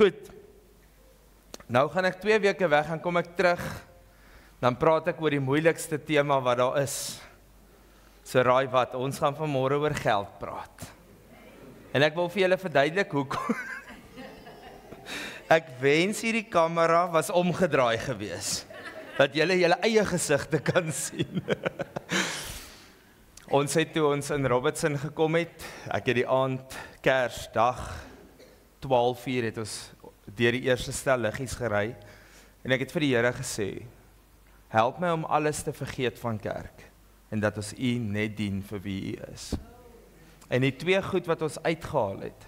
Goed, nou gaan ek 2 weke weg, en kom ek terug, dan praat ek oor die moeilikste tema wat daar is. So raai wat, ons gaan vanmôre oor geld praat. En ek wil vir julle verduidelik hoekom. Ek wens hierdie kamera was omgedraai gewees, dat julle julle eie gesigte kan sien. Ons het toe ons in Robertson gekom het, ek het die aand Kersdag, 12:00 het ons deur die eerste stel liggies gery, en ek het vir die Here gesê, help my om alles te vergeet van kerk, en dat ons U net dien vir wie U is. En die 2 goed wat ons uitgehaal het,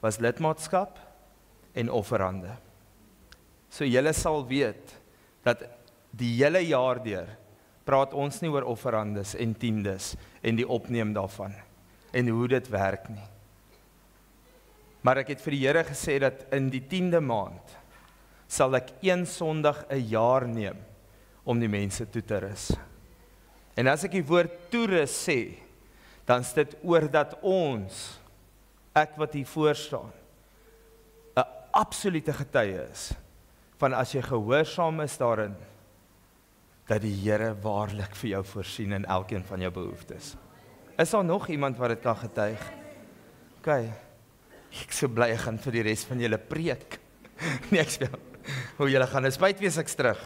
was lidmaatskap en offerande. So julle sal weet, dat die hele jaar deur, praat ons nie oor offerandes en tiendes, en die opneem daarvan, en hoe dit werk nie. Maar ek het vir die Here gesê, dat in die 10de maand, sal ek 1 Sondag 'n jaar neem, om die mense toe te rus. En as ek die woord toerus sê, dan is dit oor dat ons, ek wat hier voor staan, 'n absolute getuie is, van as jy gehoorsaam is daarin, dat die Here waarlik vir jou voorsien in elkeen van jou behoeftes. Is daar nog iemand wat dit kan getuig? OK, ek is so bly ek gaan vir die res van julle preek. Nee, ek speel. Hoe julle gaan, is spyt wees ek's terug.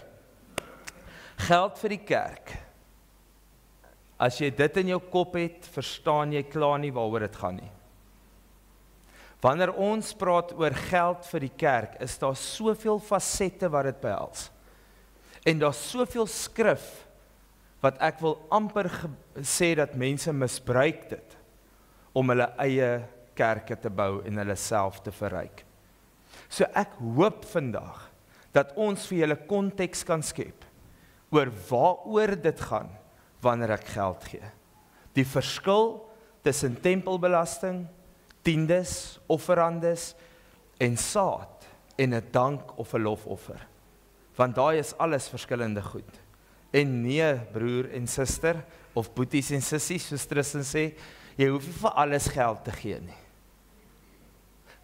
Geld vir die kerk. As jy dit in jou kop het, verstaan jy klaar nie waaroor dit gaan nie. Wanneer ons praat oor geld vir die kerk, is daar soveel fasette wat dit behels. En daar soveel skrif, wat ek wil amper sê dat mense misbruik dit, om hulle eie kerke te bou en hulle self te verryk. So ek hoop vandag, dat ons vir julle konteks kan skep, oor waaroor dit gaan, wanneer ek geld gee. Die verskil tussen tempelbelasting, tiendes, offerandes, en saad, en 'n dank of 'n lofoffer. Want daai is alles verskillende goed. En nee, broer en suster, of boeties en sissies, soos Tristan sê, jy hoef nie vir alles geld te gee nie.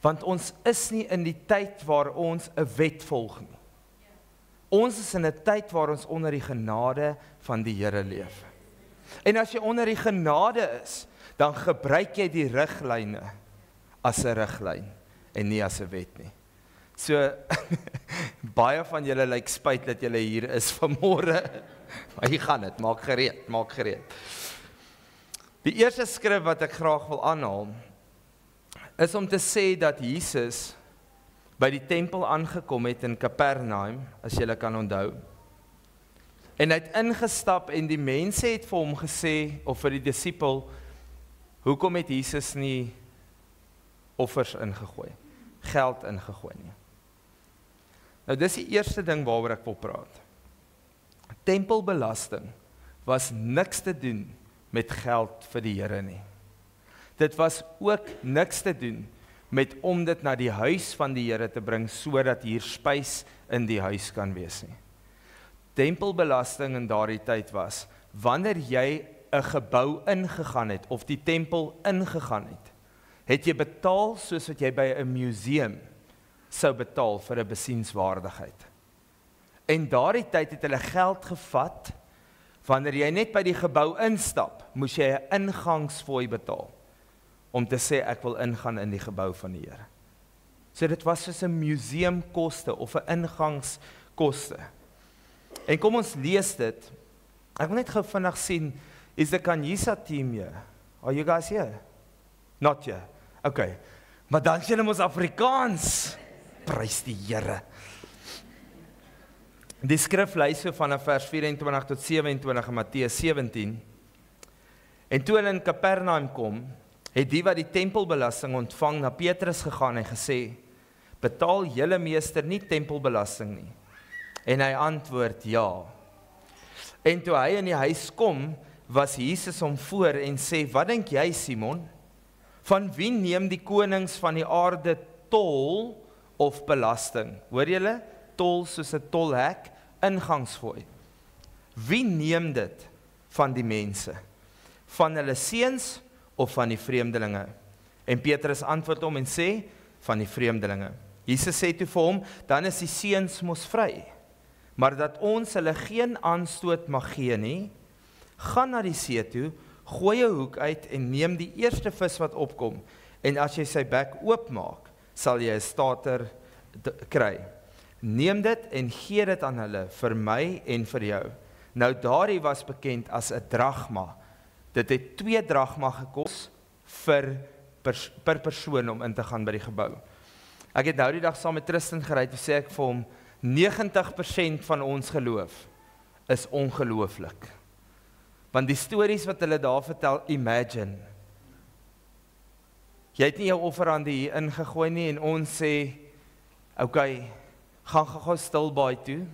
Want ons is nie in die tyd waar ons 'n wet volg nie. Ons is in 'n tyd waar ons onder die genade van die Here leef. En as jy onder die genade is, dan gebruik jy die riglyne as 'n riglyn en nie as 'n wet nie. So, baie van julle lyk spyt dat julle hier is vanmôre, maar hier gaan dit, maak gereed. Die eerste skrif wat ek graag wil aanhaal, is om te sê dat Jesus by die tempel aangekom het in Kapernaum, as julle kan onthou. En hy het ingestap en die mense het vir hom gesê, of vir die disipel, hoekom het Jesus nie offers ingegooi, geld ingegooi nie? Nou dis die eerste ding waaroor ek wil praat. Tempelbelasting was niks te doen met geld vir die Here nie. Dit was ook niks te doen met om dit na die huis van die Here te bring, sodat hier spys in die huis kan wees nie. Tempelbelasting in daardie tyd was, wanneer jy 'n gebou ingegaan het, of die tempel ingegaan het jy betaal soos wat jy by 'n museum sou betaal vir 'n besienswaardigheid. En daardie tyd het hulle geld gevat, wanneer jy net by die gebou instap, moes jy 'n ingangsfooi betaal, om te sê ek wil ingaan in die gebou van die Here. So dit was soos 'n museumkoste of 'n ingangskoste. En kom ons lees dit. Ek wil net gou vinnig sien, is the Kanyisa team here? Are you guys here? Not here. Okay. Maar dan is julle mos Afrikaans. Prys die Here. Die skrif lei so vanaf vers 24 tot 27 in Matteus 17. En toe hulle in Kapernaum kom, het die wat die tempelbelasting ontvang na Petrus gegaan en gesê, betaal julle meester nie tempelbelasting nie? En hy antwoord, ja. En toe hy in die huis kom, was Jesus hom voor en sê, wat dink jy, Simon? Van wie neem die konings van die aarde tol of belasting? Hoor julle? Tol soos 'n tolhek, ingangsfooi. Wie neem dit van die mense? Van hulle seuns of van die vreemdelinge? En Petrus antwoord hom en sê, van die vreemdelinge. Jesus sê toe vir hom, dan is die seuns mos vry. Maar dat ons hulle geen aanstoot mag gee nie, gaan na die see toe, gooi 'n hoek uit en neem die eerste vis wat opkom, en as jy sy bek oopmaak, sal jy 'n stater kry. Neem dit en gee dit aan hulle, vir my en vir jou. Nou daardie was bekend as 'n drachma. Dit het 2 drachma gekos per persoon om in te gaan by die gebou. Ek het nou die dag saam met Tristan gery, toe sê ek vir hom, 90% van ons geloof is ongelooflik. Want die stories wat hulle daar vertel, imagine. Jy het nie jou offerande hier ingegooi nie en ons sê, okay, gaan gou stilbaai toe.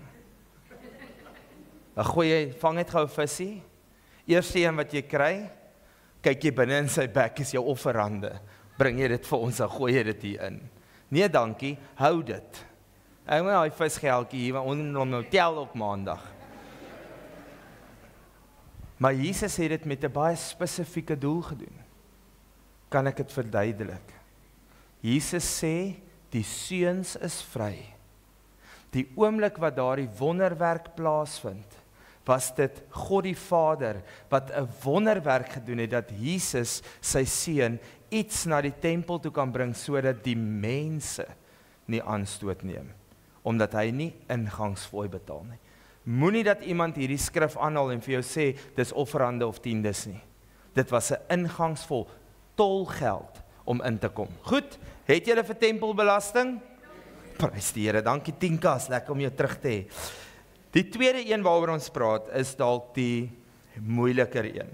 Dan gooi jy, vang net gou 'n visie. Eerste een wat jy kry, kyk jy binne in sy bek is jou offerande. Bring jy dit vir ons, dan gooi jy dit hier in. Nee, dankie, hou dit. Ek moet daai visgeldjie hier, want ons moet nou tel op maandag. Maar Jesus het dit met 'n baie spesifieke doel gedoen. Kan ek dit verduidelik? Jesus sê, die seuns is vry. Die oomblik wat daardie wonderwerk plaasvind, was dit God die Vader, wat 'n wonderwerk gedoen het, dat Jesus, sy seun, iets na die tempel toe kan bring, sodat die mense nie aanstoot neem, omdat hy nie ingangsfooi betaal nie. Moenie dat iemand hierdie skrif aanhaal en vir jou sê, dis offerande of tiendes nie. Dit was 'n ingangsfooi, tolgeld om in te kom. Goed, het julle vir tempelbelasting? Prys die Here, dankie 10K, lekker om jou terug te hê. Die tweede een waaroor ons praat, is dalk die moeiliker een.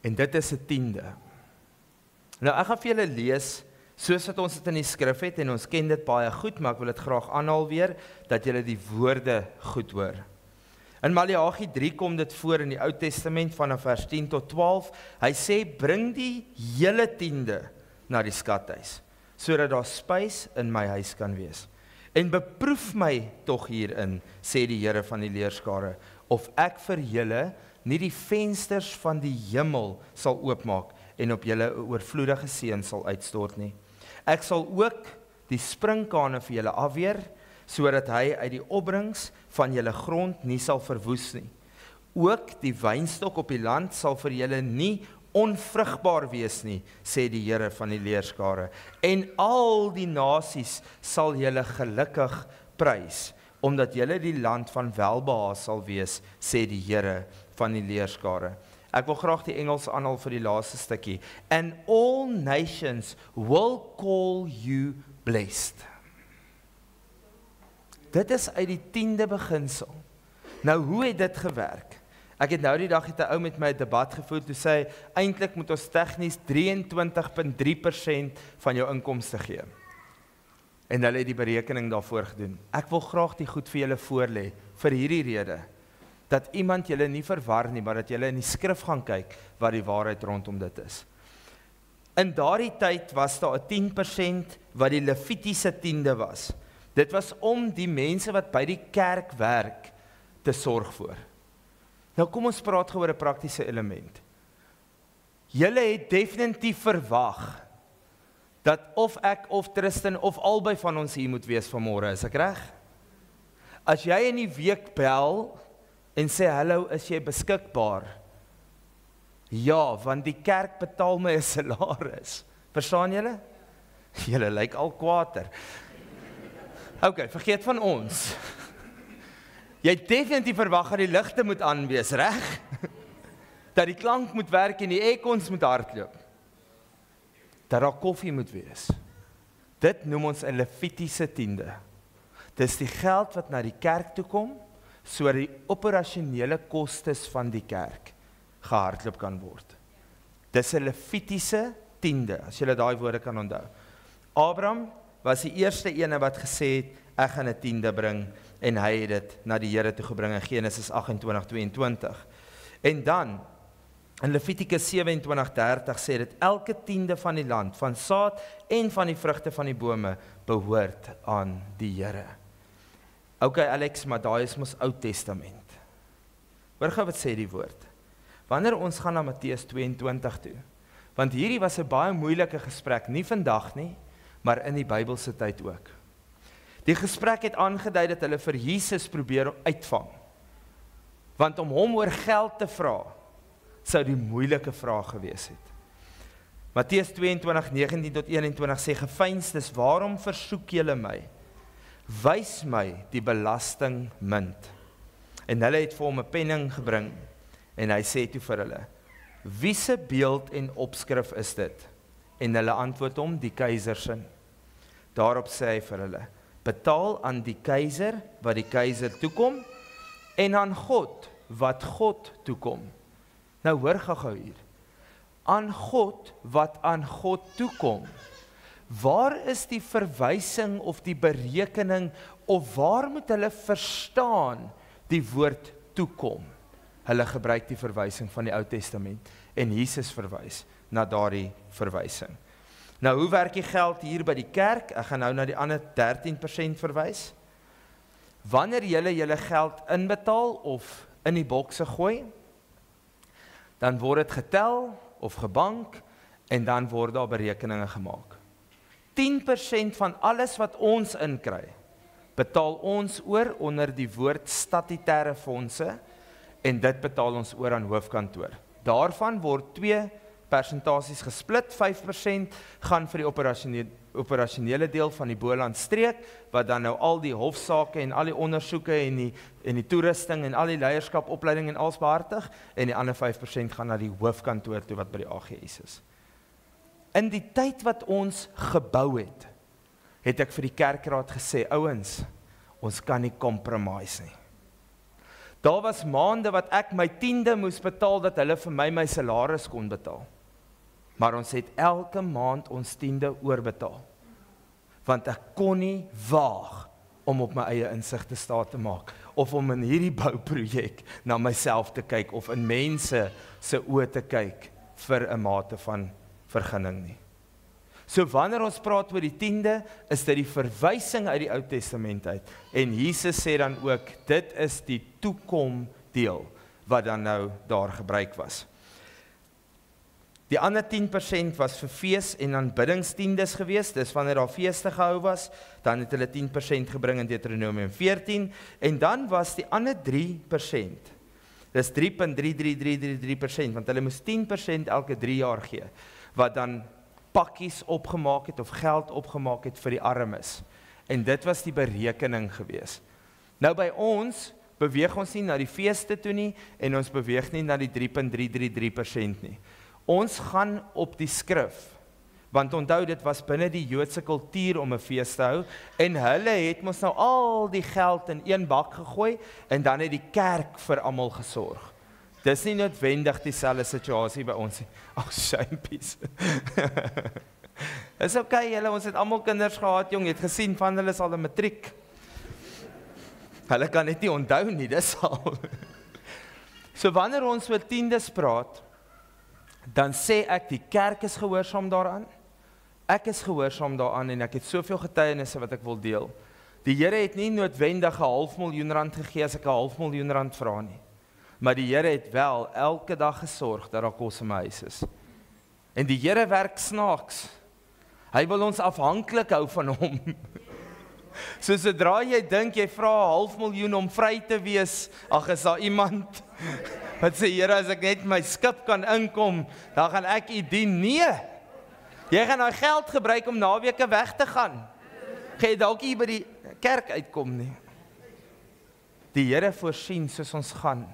En dit is 'n tiende. Nou ek gaan vir julle lees, soos wat ons dit in die skrif het, en ons ken dit baie goed, maar ek wil dit graag aanhaal weer, dat julle die woorde goed hoor. In Maleagi 3 kom dit voor in die Ou Testament vanaf vers 10 tot 12. Hy sê, bring die hele tiende na die skathuis, sodat daar spys in my huis kan wees. En beproef my tog hierin, sê die Here van die leerskare, of ek vir julle nie die vensters van die hemel sal oopmaak en op julle 'n oorvloedige seën sal uitstort nie. Ek sal ook die springkane vir julle afweer, sodat hy uit die opbrengs van julle grond nie sal verwoes nie. Ook die wynstok op die land sal vir julle nie onvrugbaar wees nie, sê die Here van die leerskare. En al die nasies sal julle gelukkig prys, omdat julle die land van welbehae sal wees, sê die Here van die leerskare. Ek wil graag die Engels aanhaal vir die laaste stukkie. And all nations will call you blessed. Dit is uit die 10de beginsel. Nou, hoe het dit gewerk? Ek het nou die dag het 'n ou met my 'n debat gevoer, toe sê hy, eintlik moet ons tegnies 23.3% van jou inkomste gee. En hulle het die berekening daarvoor gedoen. Ek wil graag die goed vir julle voorlê, vir hierdie rede, dat iemand julle nie verwar nie, maar dat julle in die skrif gaan kyk, wat die waarheid rondom dit is. In daardie tyd was daar 'n 10% wat die Levitiese tiende was. Dit was om die mense wat by die kerk werk, te sorg voor. Nou kom ons praat oor 'n praktiese element. Julle het definitief verwag, dat of ek of Tristan of albei van ons hier moet wees vanmôre, is ek reg? As jy in die week bel, en sê, hallo, is jy beskikbaar? Ja, want die kerk betaal my 'n salaris. Verstaan julle? Julle lyk al kwaader. Ok, vergeet van ons. Jy definitief verwag dat die ligte moet aan wees, reg? Dat die klank moet werk en die aircons moet hardloop. Dat daar koffie moet wees. Dit noem ons 'n Levitiese tiende. Dis die geld wat na die kerk toe kom, so die operasionele kostes van die kerk gehardloop kan word. Dis 'n Levitiese tiende, as julle daai woorde kan onthou. Abraham was die eerste ene wat gesê het, ek gaan 'n tiende bring, en hy het dit na die Here toe gebring in Genesis 28:22. En dan, in Levitikus 27:30 sê dit, elke tiende van die land, van saad en van die vrugte van die bome, behoort aan die Here. Ok Alex, maar daai is mos Ou Testament. Hoor gou wat sê die woord. Wanneer ons gaan na Matteus 22 toe, want hierdie was 'n baie moeilike gesprek, nie vandag nie, maar in die Bybelse tyd ook. Die gesprek het aangedui dat hulle vir Jesus probeer uitvang. Want om hom oor geld te vra, sou die moeilike vraag gewees het. Matteus 22:19-21 sê, geveinsdes, waarom versoek julle my? Wys my die belastingmunt. En hulle het vir hom 'n penning gebring, en hy sê toe vir hulle, wie se beeld en opskrif is dit? En hulle antwoord hom, die keiser se. Daarop sê hy vir hulle, betaal aan die keiser wat die keiser toekom, en aan God wat God toekom. Nou hoor gou hier, aan God wat aan God toekom. Waar is die verwysing of die berekening, of waar moet hulle verstaan die woord toekom? Hulle gebruik die verwysing van die Ou Testament, en Jesus verwys na daardie verwysing. Nou, hoe werk die geld hier by die kerk? Ek gaan nou na die ander 13% verwys. Wanneer julle geld inbetaal of in die bokse gooi, dan word dit getel of gebank, en dan word daar berekeninge gemaak. 10% van alles wat ons inkry, betaal ons oor onder die woord statutêre fondse, en dit betaal ons oor aan hoofkantoor. Daarvan word 2 persentasies gesplit, 5% gaan vir die operasionele deel van die Boland streek, wat dan nou al die hofsaake en al die ondersoeke en die toerusting en al die leierskap, opleiding en alles behartig, en die ander 5% gaan na die hoofkantoor toe wat by die AGS is. In die tyd wat ons gebou het ek vir die kerkraad gesê, ouens, ons kan nie compromise nie. Daar was maande wat ek my 10de moes betaal, dat hulle vir my salaris kon betaal. Maar ons het elke maand ons 10de oorbetaal. Want ek kon nie waag om op my eie insig te staat te maak, of om in hierdie bouprojek na myself te kyk, of in mense se oë te kyk vir 'n mate van vergunning nie. So wanneer ons praat oor die 10de, is dit die verwysing uit die Ou Testament uit. En Jesus sê dan ook, dit is die toekom deel, wat dan nou daar gebruik was. Die ander 10% was vir fees en aanbiddingstiendes gewees, dis wanneer daar feeste gehou was, dan het hulle 10% gebring in Deuteronomium 14, en dan was die ander 3%, dis 3.3333%, want hulle moes 10% elke 3 jaar gee, wat dan pakkies opgemaak het, of geld opgemaak het vir die armes, en dit was die berekening gewees. Nou by ons, beweeg ons nie na die feeste toe nie, en ons beweeg nie na die 3.333% nie. Ons gaan op die skrif, want onthou dit was binne die Joodse kultuur om 'n fees te hou, en hulle het mos nou al die geld in een bak gegooi, en dan het die kerk vir almal gesorg. Dis nie noodwendig dieselfde situasie by ons nie. Ag, shampies. Is okay, julle, ons het almal kinders gehad, jong, het gesien van hulle is al 'n matriek. Hulle kan net nie onthou nie, dis al. So wanneer ons oor tiendes praat, dan sê ek, die kerk is gehoorsaam daaraan, ek is gehoorsaam daaraan, en ek het soveel getuienisse wat ek wil deel. Die Here het nie noodwendig 500.000 rand gegee as ek 500.000 rand vra nie, maar die Here het wel elke dag gesorg dat daar kos in my huis is. En die Here werk snaaks, hy wil ons afhanklik hou van hom. So sodra jy dink, jy vra 500.000 om vry te wees, ag is daar iemand wat sê, Here, as ek net my skip kan inkom, dan gaan ek u dien. Nee, jy gaan nou geld gebruik om naweke weg te gaan. Gaan jy dalk hier by die kerk uitkom nie. Die Here voorsien soos ons gaan,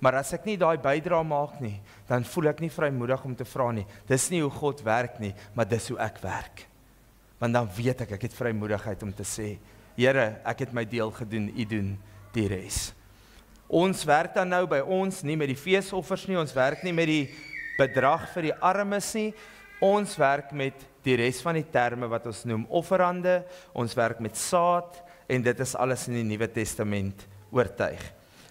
maar as ek nie daai bydra maak nie, dan voel ek nie vrymoedig om te vra nie. Dis nie hoe God werk nie, maar dis hoe ek werk. Want dan weet ek het vrymoedigheid om te sê, Here, ek het my deel gedoen, u doen die res. Ons werk dan nou by ons nie met die feesoffers nie, ons werk nie met die bedrag vir die armes nie, ons werk met die res van die terme wat ons noem offerande, ons werk met saad, en dit is alles in die Nuwe Testament oortuig.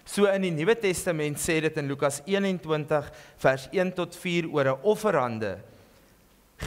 So in die Nuwe Testament sê dit in Lukas 21 vers 1-4 oor 'n offerande,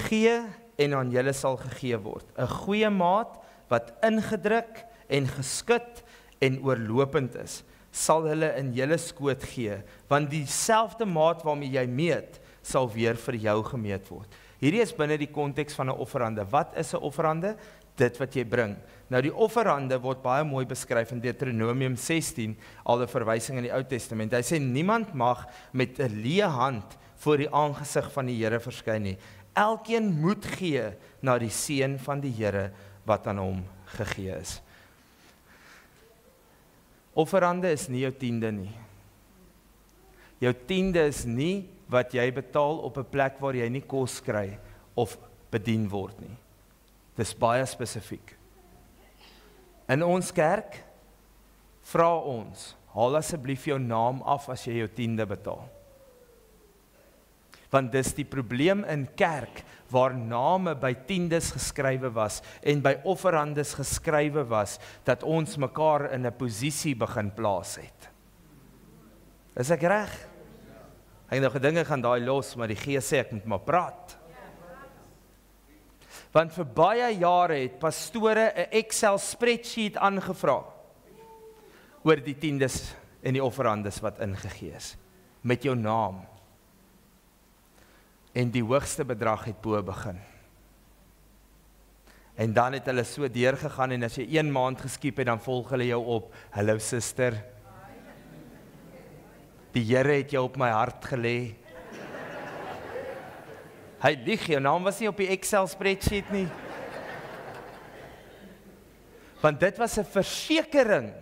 gee en aan julle sal gegee word, 'n goeie maat wat ingedruk en geskit en oorlopend is, sal hulle in julle skoot gee, want dieselfde maat waarmee jy meet, sal weer vir jou gemeet word. Hierdie is binne die konteks van 'n offerande. Wat is 'n offerande? Dit wat jy bring. Nou die offerande word baie mooi beskryf in Deuteronomium 16, al 'n verwysing in die Ou Testament. Hy sê niemand mag met 'n leë hand voor die aangesig van die Here verskyn nie. Elkeen moet gee na die seën van die Here wat aan hom gegee is. Offerande is nie jou tiende nie. Jou tiende is nie wat jy betaal op 'n plek waar jy nie kos kry of bedien word nie. Dis baie spesifiek. In ons kerk vra ons, haal asseblief jou naam af as jy jou tiende betaal. Want dis die probleem in kerk, waar name by tiendes geskrywe was, en by offerandes geskrywe was, dat ons mekaar in 'n posisie begin plaas het. Is ek reg? Ek nou gedinge gaan daai los, maar die Gees sê ek moet maar praat. Want vir baie jare het pastore 'n Excel spreadsheet aangevra oor die tiendes en die offerandes wat ingegee is, met jou naam. En die hoogste bedrag het bo begin. En dan het hulle so deurgegaan, en as jy 1 maand geskiep het, dan volg hulle jou op. Hallo suster. Die Here het jou op my hart gelê. Hy lieg, jou naam was nie op die Excel spreadsheet nie. Want dit was 'n versekering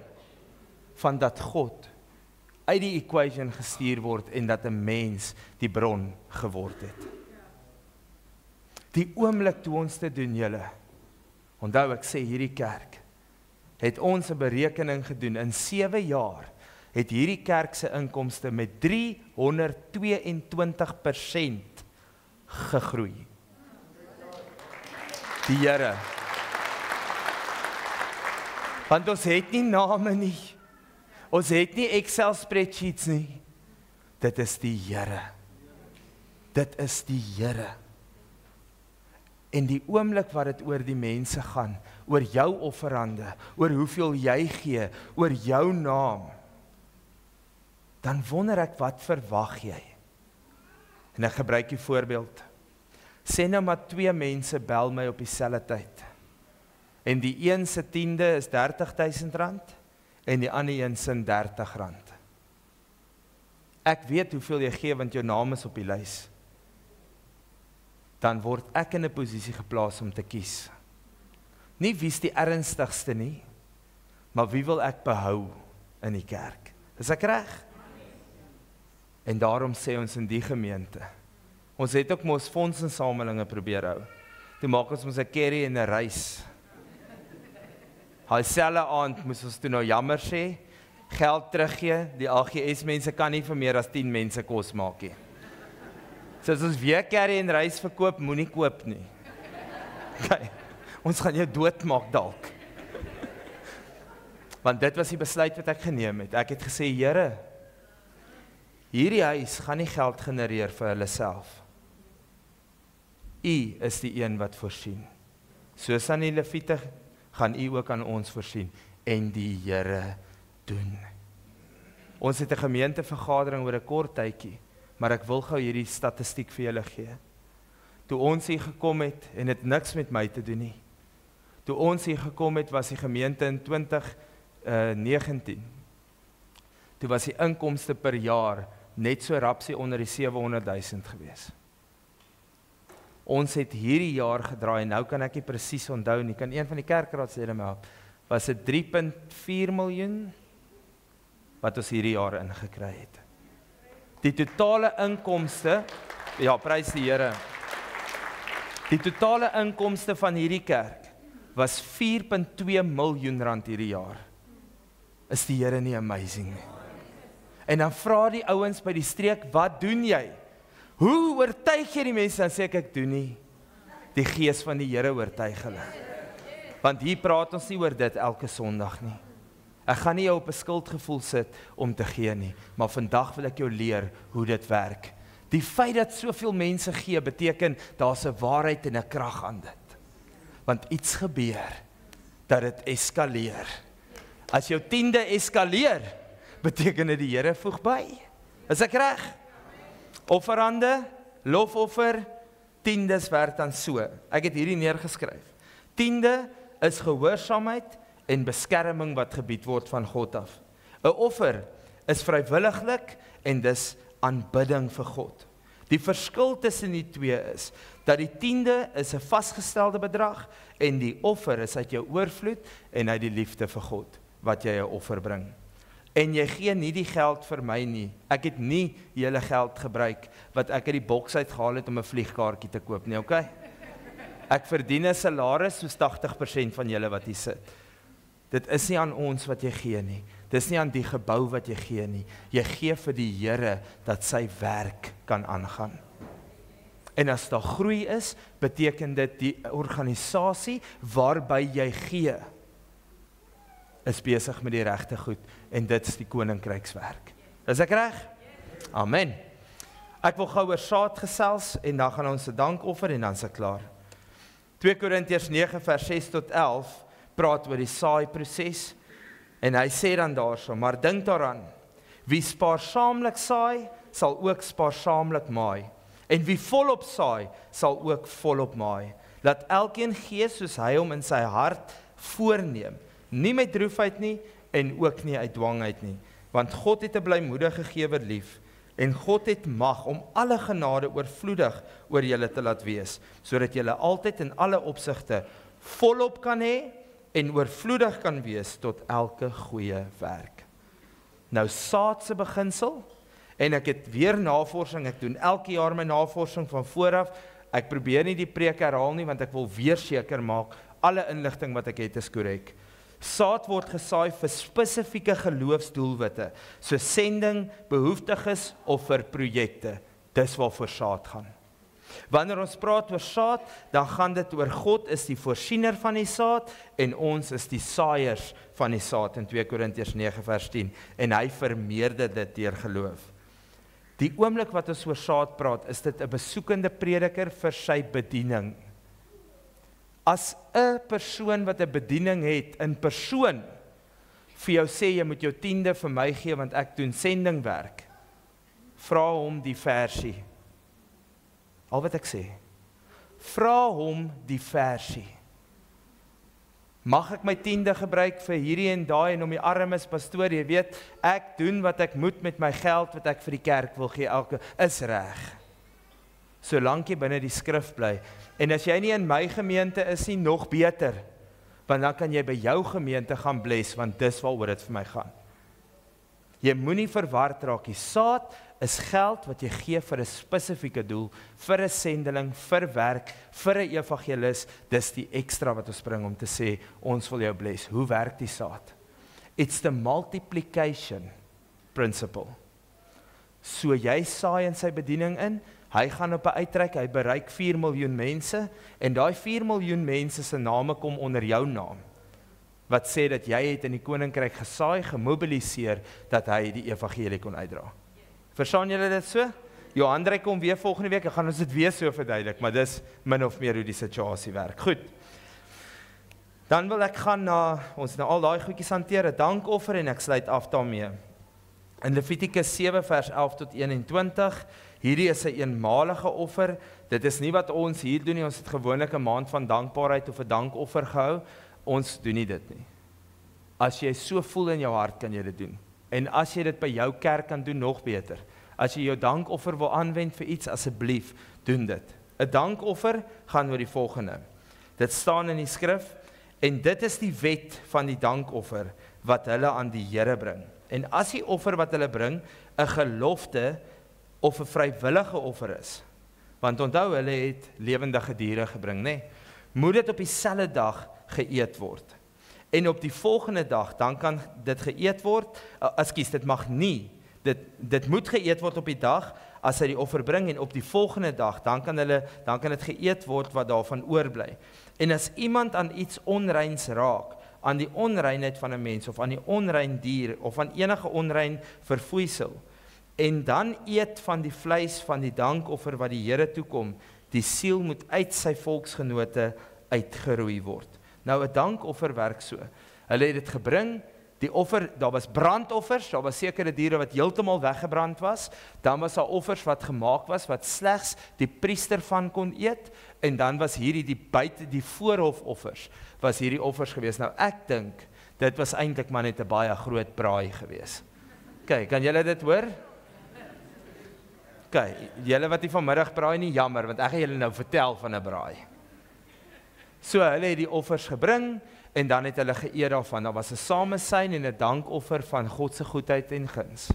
van dat God uit die equation gestuur word en dat 'n mens die bron geword het. Die oomblik toe ons dit doen, julle, onthou ek sê hierdie kerk, het ons 'n berekening gedoen, in 7 jaar het hierdie kerk se inkomste met 322% gegroei. Die Here. Want ons het nie name nie. Ons het nie Excel spreadsheets nie. Dit is die Here. Dit is die Here. En die oomblik wat dit oor die mense gaan, oor jou offerande, oor hoeveel jy gee, oor jou naam, dan wonder ek, wat verwag jy? En ek gebruik die voorbeeld. Sê nou maar 2 mense bel my op dieselfde tyd. En die een se tiende is R30.000 en die ander een se R30. Ek weet hoeveel jy gee want jou naam is op die lys. Dan word ek in 'n posisie geplaas om te kies. Nie wie's die ernstigste nie, maar wie wil ek behou in die kerk? Is ek reg? En daarom sê ons in die gemeente, ons het ook mos fondsinsamelinge probeer hou. Toe maak ons 'n carry en 'n reis. Hy selfe aand moes ons toe nou jammer sê, geld teruggee, die AGS mense kan nie vir meer as 10 mense kos maak nie. So as ons weer carry en reis verkoop, moenie koop nie. Okay. Ons gaan jou doodmaak dalk. Want dit was die besluit wat ek geneem het. Ek het gesê, Here, hierdie huis gaan nie geld genereer vir hulle self. U is die een wat voorsien. Soos aan die Lewiete gaan u ook aan ons voorsien. En die Here doen. Ons het 'n gemeentevergadering oor 'n kort tydjie, maar ek wil gou hierdie statistiek vir julle gee. Toe ons hier gekom het, en het niks met my te doen nie. Toe ons hier gekom het, was die gemeente in 2019. Toe was die inkomste per jaar net so rapsie onder die 700.000 gewees. Ons het hierdie jaar gedraai, en nou kan ek nie presies onthou nie, kan een van die kerkraadslede my help, was dit 3.4 miljoen wat ons hierdie jaar ingekry het. Die totale inkomste, ja, prys die Here, die totale inkomste van hierdie kerk was 4.2 miljoen rand hierdie jaar. Is die Here nie amazing nie? En dan vra die ouens by die streek, wat doen jy? Hoe oortuig jy die mense? Dan sê ek doen nie. Die Gees van die Here oortuig hulle. Want hier praat ons nie oor dit elke Sondag nie. Ek gaan nie jou op 'n skuldgevoel sit om te gee nie, maar vandag wil ek jou leer hoe dit werk. Die feit dat soveel mense gee, beteken daar's 'n waarheid en 'n krag aan dit. Want iets gebeur, dat dit eskaleer. As jou tiende eskaleer, beteken dit die Here voeg by. Is ek reg? Offerande, lofoffer, Tiendes werk dan so. Ek het hierdie neergeskryf. Tiende is gehoorsaamheid en beskerming wat gebied word van God af. 'n Offer is vrywilliglik en dis aanbidding vir God. Die verskil tussen die twee is, dat die tiende is 'n vasgestelde bedrag en die offer is uit jou oorvloed en uit die liefde vir God, wat jy 'n offer bring. En jy gee nie die geld vir my nie. Ek het nie julle geld gebruik, wat ek uit die boks uitgehaal het om 'n vliegkaartjie te koop nie, okay? Ek verdien 'n salaris soos 80% van julle wat hier sit. Dit is nie aan ons wat jy gee nie. Dis nie aan die gebou wat jy gee nie. Jy gee vir die Here dat sy werk kan aangaan. En as daar groei is, beteken dit die organisasie waarby jy gee, is besig met die regte goed. En dit is die koninkrykswerk. Is ek reg? Amen. Ek wil gou oor saad gesels en dan gaan ons 'n dankoffer en dan is ek klaar. 2 Korintiërs 9 vers 6 tot 11 praat oor die saaiproses en hy sê dan daarso, maar dink daaraan, wie spaarsaamlik saai, sal ook spaarsaamlik maai, en wie volop saai, sal ook volop maai. Laat elkeen gee soos hy hom in sy hart voorneem, nie met droefheid nie en ook nie uit dwangheid nie, want God het 'n blymoedige gewer lief, en God het mag om alle genade oorvloedig oor julle te laat wees, sodat julle altyd in alle opsigte volop kan hê en oorvloedig kan wees tot elke goeie werk. Nou saadse beginsel, en ek het weer navorsing, ek doen elke jaar my navorsing van vooraf, ek probeer nie die preek herhaal nie, want ek wil weer seker maak, alle inligting wat ek het is korrek. Saad word gesaai vir spesifieke geloofsdoelwitte, so sending, behoeftiges of vir projekte. Dis waarvoor saad gaan. Wanneer ons praat oor saad, dan gaan dit oor God is die voorsiener van die saad en ons is die saaiers van die saad in 2 Korintiërs 9 vers 10 en hy vermeerder dit deur geloof. Die oomblik wat ons oor saad praat, is dit 'n besoekende prediker vir sy bediening. As 'n persoon wat 'n bediening het, in persoon, vir jou sê, jy moet jou 10de vir my gee, want ek doen sendingwerk, vra hom die versie. Al wat ek sê, vra hom die versie. Mag ek my 10de gebruik vir hierdie en daai en om die armes pastoor, jy weet, ek doen wat ek moet met my geld, wat ek vir die kerk wil gee, elke, is reg. Solank jy binne die skrif bly. En as jy nie in my gemeente is nie, nog beter, want dan kan jy by jou gemeente gaan bless, want dis waaroor dit vir my gaan. Jy moenie verward raak nie. Saad is geld wat jy gee vir 'n spesifieke doel, vir 'n sendeling, vir werk, vir 'n evangelis. Dis die ekstra wat ons bring om te sê, ons wil jou bless. Hoe werk die saad? It's the multiplication principle. So jy saai in sy bediening in, hy gaan op 'n uitreik, hy bereik 4 miljoen mense, en daai 4 miljoen mense se name kom onder jou naam, wat sê dat jy het in die koninkryk gesaai, gemobiliseer, dat hy die evangelie kon uitdra. Verstaan julle dit so? Johanrey kom weer volgende week, ek gaan ons dit weer so verduidelik, maar dis min of meer hoe die situasie werk. Goed. Dan wil ek gaan na, ons nou al daai goedjies hanteer, 'n dankoffer en ek sluit af daarmee. In Levitikus 7 vers 11 tot 21, hierdie is 'n eenmalige offer, dit is nie wat ons hier doen nie, ons het gewoonlik 'n maand van dankbaarheid of 'n dankoffer gehou, ons doen nie dit nie. As jy so voel in jou hart, kan jy dit doen. En as jy dit by jou kerk kan doen, nog beter. As jy jou dankoffer wil aanwend vir iets, asseblief, doen dit. 'n Dankoffer gaan oor die volgende. Dit staan in die skrif, en dit is die wet van die dankoffer, wat hulle aan die Here bring. En as die offer wat hulle bring, 'n gelofte of 'n vrywillige offer is, want onthou, hulle het lewendige diere gebring, nê? Moet dit op dieselfde dag geëet word. En op die volgende dag, dan kan dit geëet word, dit mag nie, dit moet geëet word op die dag, as hy die offer bring, en op die volgende dag, dan kan dit geëet word wat daarvan oorbly. En as iemand aan iets onreins raak, aan die onreinheid van 'n mens, of aan die onrein dier, of aan enige onrein verfoeisel, en dan eet van die vleis van die dankoffer wat die Here toekom, die siel moet uit sy volksgenote uitgeroei word. Nou 'n dankoffer werk so. Hulle het dit gebring, Die offer, daar was brandoffers, daar was sekere diere wat heeltemal weggebrand was, dan was daar offers wat gemaak was, wat slegs die priester van kon eet, en dan was hierdie die voorhofoffers, was hierdie offers gewees. Nou ek dink, dit was eintlik maar net 'n baie groot braai gewees. Okay, kan julle dit hoor? Okay, julle wat die vanmiddag braai nie, jammer, want ek gaan julle nou vertel van 'n braai. So, hulle het die offers gebring, en dan het hulle geëer daarvan. Daar was 'n samesyn en 'n dankoffer van God se goedheid en guns.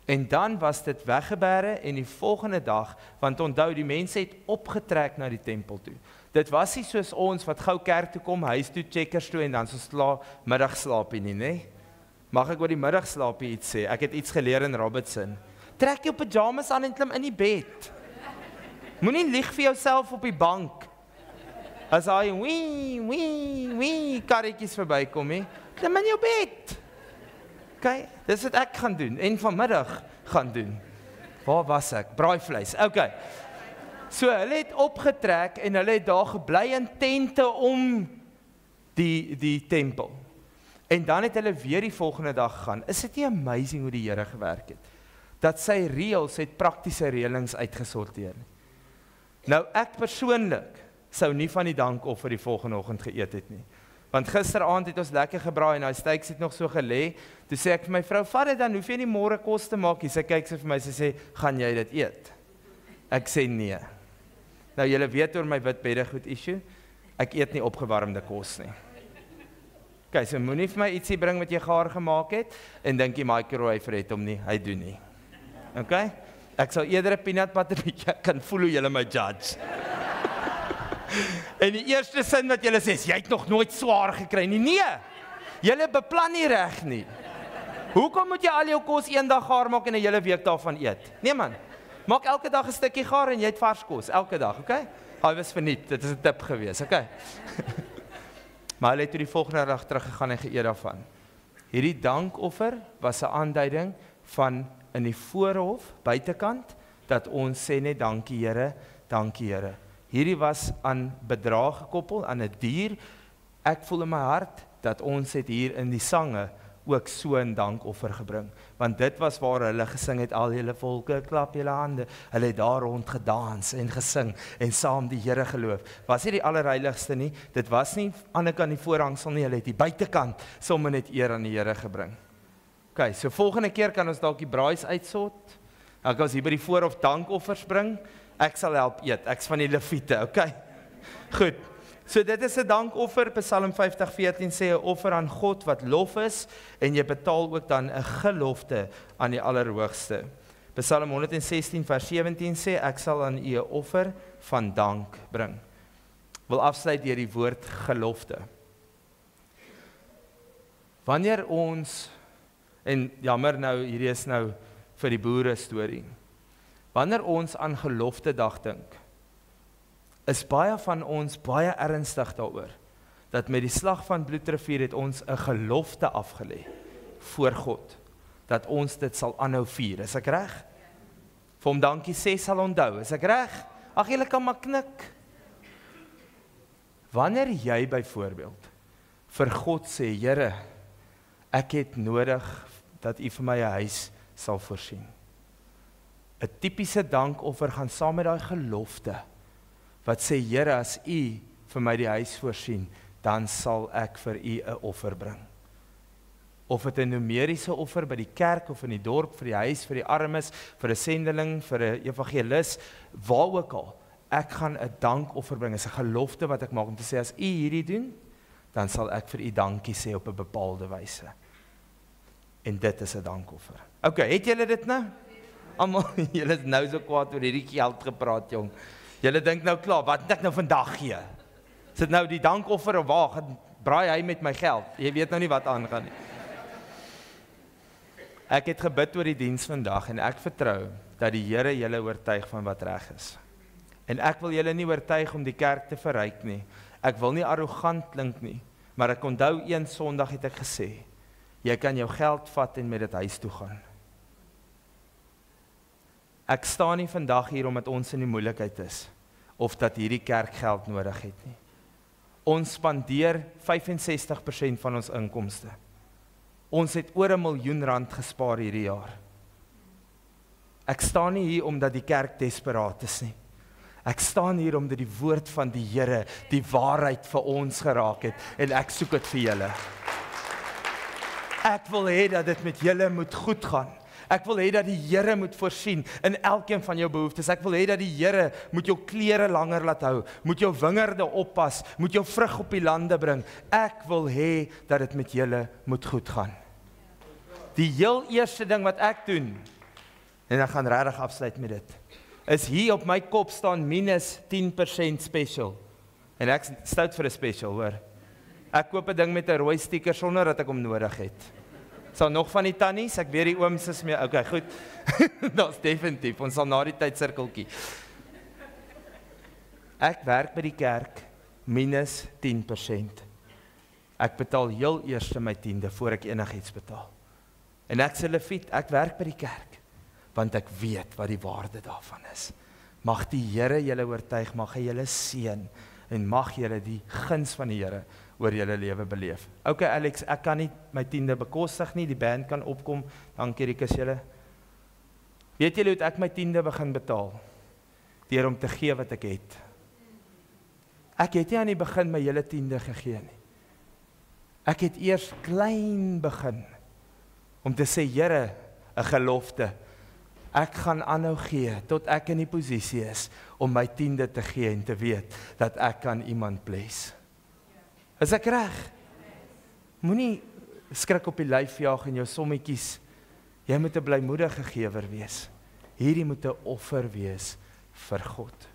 En dan was dit weggebêre en die volgende dag, want onthou, die mense het opgetrek na die tempel toe. Dit was nie soos ons wat gou kerk toe kom, huis toe, checkers toe en dan so middagslaapie nie, né? Mag ek oor die middagslaapie iets sê? Ek het iets geleer in Robertson. Trek jou pyjamas aan en klim in die bed. Moenie lieg vir jouself op die bank. As hy wee karretjies verbykom, klim in jou bed. Okay, dis wat ek gaan doen en vanmiddag gaan doen. Waar was ek? Braaivleis. Okay. So hulle het opgetrek en hulle het daar gebly in tente om die tempel. En dan het hulle weer die volgende dag gegaan. Is dit nie amazing hoe die Here gewerk het? Dat sy reëls het praktiese reëlings uitgesorteer. Nou ek persoonlik sou nie van die dankoffer die volgende oggend geëet het nie. Want gisteraand het ons lekker gebraai en daai steaks het nog so gelê. Toe sê ek vir my vrou, vat dit dan, hoef jy nie môre kos te maak nie. Sy kyk sy vir my, sy sê, gaan jy dit eet? Ek sê nee. Nou julle weet oor my wit beddegoed issue, ek eet nie opgewarmde kos nie. Okay, so moenie vir my ietsie bring wat jy gaar gemaak het, en dink die microwave het hom nie, hy doen nie. Okay? Ek sal eerder 'n peanut butter bietjie kan voel hoe julle my judge. En die eerste sin wat julle sê, jy het nog nooit swaar gekry nie. Nee, julle beplan nie reg nie. Hoekom moet jy al jou kos een dag gaar maak en 'n hele week daarvan eet? Nee man, maak elke dag 'n stukkie gaar en jy het vars kos, elke dag, okay? Hy was verniet, dit is 'n tip gewees, okay? Maar hulle het toe die volgende dag teruggegaan en geëet daarvan. Hierdie dankoffer was 'n aanduiding van in die voorhof, buitekant, dat ons sê net dankie Here, dankie Here. Hierdie was aan bedrag gekoppel, aan 'n dier. Ek voel in my hart dat ons het hier in die sange ook so 'n dankoffer gebring. Want dit was waar hulle gesing het, al julle volke, klap julle hande. Hulle het daar rond gedans en gesing en saam die Here geloof. Was nie die allerheiligste nie, dit was nie aan die kant die voorhangsel nie, hulle het die buitekant sommer net eer aan die Here gebring. Okay, so volgende keer kan ons dalk die braais uitsort. Dan kan ons hier by die voorhof dankoffers bring. Ek sal help eet, ek's van die Lewiete, okay? Goed, so dit is 'n dankoffer, Psalm 50:14 sê 'n offer aan God wat lof is, en jy betaal ook dan 'n gelofte aan die Allerhoogste. Psalm 116 vers 17 sê, ek sal aan u 'n offer van dank bring. Wil afsluit deur die woord gelofte. Wanneer ons, en jammer nou, hierdie is nou vir die boere storie. Wanneer ons aan gelofte dag dink, is baie van ons baie ernstig daaroor, dat met die slag van Bloedrivier het ons 'n gelofte afgelê voor God, dat ons dit sal aanhou vier. Is ek reg? Vir hom dankie sê sal onthou. Is ek reg? Ag, julle kan maar knik. Wanneer jy byvoorbeeld vir God sê, Here, ek het nodig dat u vir my 'n huis sal voorsien. 'n tipiese dankoffer gaan saam met daai gelofte, wat sê, Here, as u vir my die huis voorsien, dan sal ek vir u 'n offer bring. Of dit 'n numeriese offer by die kerk, of in die dorp, vir die huis, vir die armes, vir 'n sendeling, vir 'n evangelis, waar ook al, ek gaan 'n dankoffer bring, is 'n gelofte wat ek maak, om te sê, as u hierdie doen, dan sal ek vir u dankie sê op 'n bepaalde wyse. En dit is 'n dankoffer. Okay, het julle dit nou? Almal, julle is nou so kwaad oor hierdie geld gepraat, jong. Julle dink nou klaar, wat moet ek nou vandag gee? Is dit nou die dankoffer of waar? Gaan braai hy met my geld? Jy weet nou nie wat aangaan nie. Ek het gebid oor die diens vandag en ek vertrou dat die Here julle oortuig van wat reg is. En ek wil julle nie oortuig om die kerk te verryk nie. Ek wil nie arrogant klink nie, maar ek onthou een Sondag het ek gesê, jy kan jou geld vat en met dit huis toe gaan. Ek staan nie vandag hier omdat ons in die moeilikheid is, of dat hierdie kerk geld nodig het nie. Ons spandeer 65% van ons inkomste. Ons het oor R1 miljoen gespaar hierdie jaar. Ek staan nie hier omdat die kerk desperaat is nie. Ek staan hier omdat die woord van die Here die waarheid vir ons geraak het en ek soek dit vir julle. Ek wil hê dat dit met julle moet goed gaan. Ek wil hê dat die Here moet voorsien in elkeen van jou behoeftes. Ek wil hê dat die Here moet jou klere langer laat hou, moet jou wingerde oppas, moet jou vrug op die lande bring. Ek wil hê dat dit met julle moet goed gaan. Die heel eerste ding wat ek doen, en ek gaan regtig afsluit met dit, is hier op my kop staan minus 10% special. En ek stout vir 'n special, hoor. Ek koop 'n ding met 'n rooi sticker sonder dat ek hom nodig het. Sal nog van die tannies, ek weet die ooms is meer, okay, goed. Dat's definitief, ons sal na die tyd sirkeltjie. Ek werk by die kerk minus 10%. Ek betaal heel eers my 10de voor ek enigiets betaal. En ek sê Leviet, ek werk by die kerk, want ek weet wat die waarde daarvan is. Mag die Here julle oortuig, mag hy julle seën, en mag julle die guns van die Here oor julle lewe beleef. Okay Alex, ek kan nie my 10de bekostig nie, die band kan opkom, dankie Rikus julle. Weet julle hoe ek my 10de begin betaal? Deur om te gee wat ek het. Ek het nie aan die begin my hele 10de gegee nie. Ek het eers klein begin, om te sê, Here, 'n gelofte, ek gaan aanhou gee, tot ek in die posisie is, om my 10de te gee en te weet, dat ek kan iemand bless. Is ek reg? Moenie skrik op die lyf jaag en jou sommetjies. Jy moet 'n blymoedige gewer wees. Hierdie moet 'n offer wees vir God.